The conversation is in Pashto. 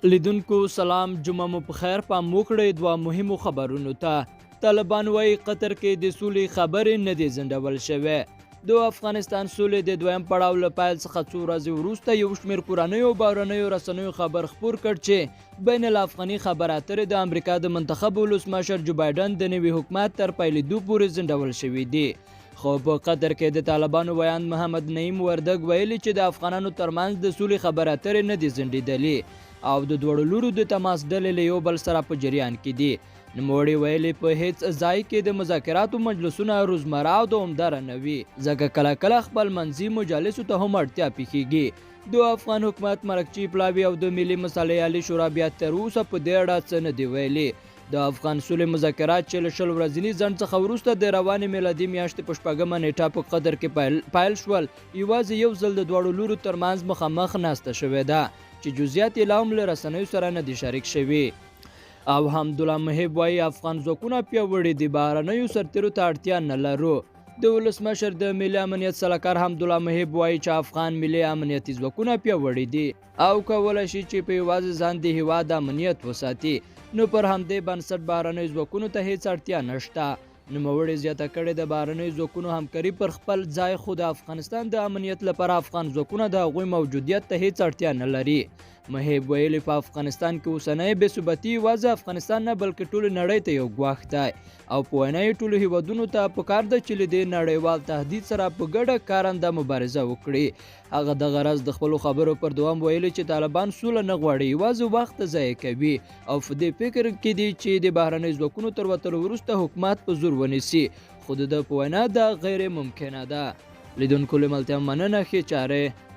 لیدونکو سلام، جمعه مو په خیر. پام وکړئ دوه مهمو خبرونو ته. طالبان وایي قطر کې د سولې خبرې نه دي ځنډول شوې. د افغانستان سولې د دویم پړاو له پیل څخه څو ورځې وروسته یو شمېر کورنیو او بهرنیو رسنیو خبر خپور کړ چې بین الافغاني خبرې اترې د امریکا د منتخب ولسمشر جو بایډن د نوي حکومت تر پیلېدو پورې ځنډول شوي دي. خو په قطر کې د طالبانو ویاند محمد نعیم وردګ ویلي چې د افغانانو ترمنځ د سولې خبرې اترې نه دي ځنډېدلې او د دواړو لورو د تماس ډلې له یو بل سره په جریان کې دي. نوموړي ویلي په هیڅ ځای کې د مذاکراتو مجلسونه روزمره او دوامداره نه وي، ځکه کله کله خپل منځي مجالسو ته هم اړتیا پیښیږي. د افغان حکومت مرکچی پلاوي او د ملي مصالحې عالي شورا بیا تر اوسه په دې اړه څه نه دي ویلي. د افغان سولې مذاکرات چې له 20 ورځني ځنډ څخه وروسته د روانې میلادي میاشتې په 4مه نیټه په قطر کې پیل شول، یوازې یو ځل د دواړو لورو ترمنځ مخامخ ناسته شوې ده چې جزئیات یې لا هم له رسنیو سره نه دي شریک شوي. او حمدالله محب وایي افغان ځواکونه پیاوړي دي، بهرنیو سرتیرو ته اړتیا نه لرو. د ولسمشر د ملي امنیت سلاکار حمدالله محب وایي چې افغان ملي امنیتي ځواکونه پیاوړي دي او کولی شي چې په یوازې ځان د هیواد امنیت وساتي، نو پر همدې بنسټ بهرنیو ځواکونو ته هیڅ اړتیا نشته. نوموړي زیاته کړې د بهرنیو ځواکونو همکاري پر خپل ځای، خو د افغانستان د امنیت لپاره افغان ځواکونه د هغوی موجودیت ته هیڅ اړتیا نه لري. محب ویلي په افغانستان کې اوسنۍ بې ثباتي یوازې افغانستان نه بلکې ټولې نړۍ ته یو ګواښ دی او په وینا یې ټولو هیوادونو ته پکار ده چې له دې نړیوال تهدید سره په ګډه کارنده مبارزه وکړي. هغه دغه راز د خپلو خبرو پر دوام ویلي چې طالبان سوله نه غواړي، یوازې وخت ضایع کوي او په دې فکر کې دي چې د بهرنیو ځواکونو تر وتلو وروسته حکومت په زور ونیسي، خو د ده په وینا دا غیر ممکنه ده. لیدونکو له ملتیا مننه، ښې چارې.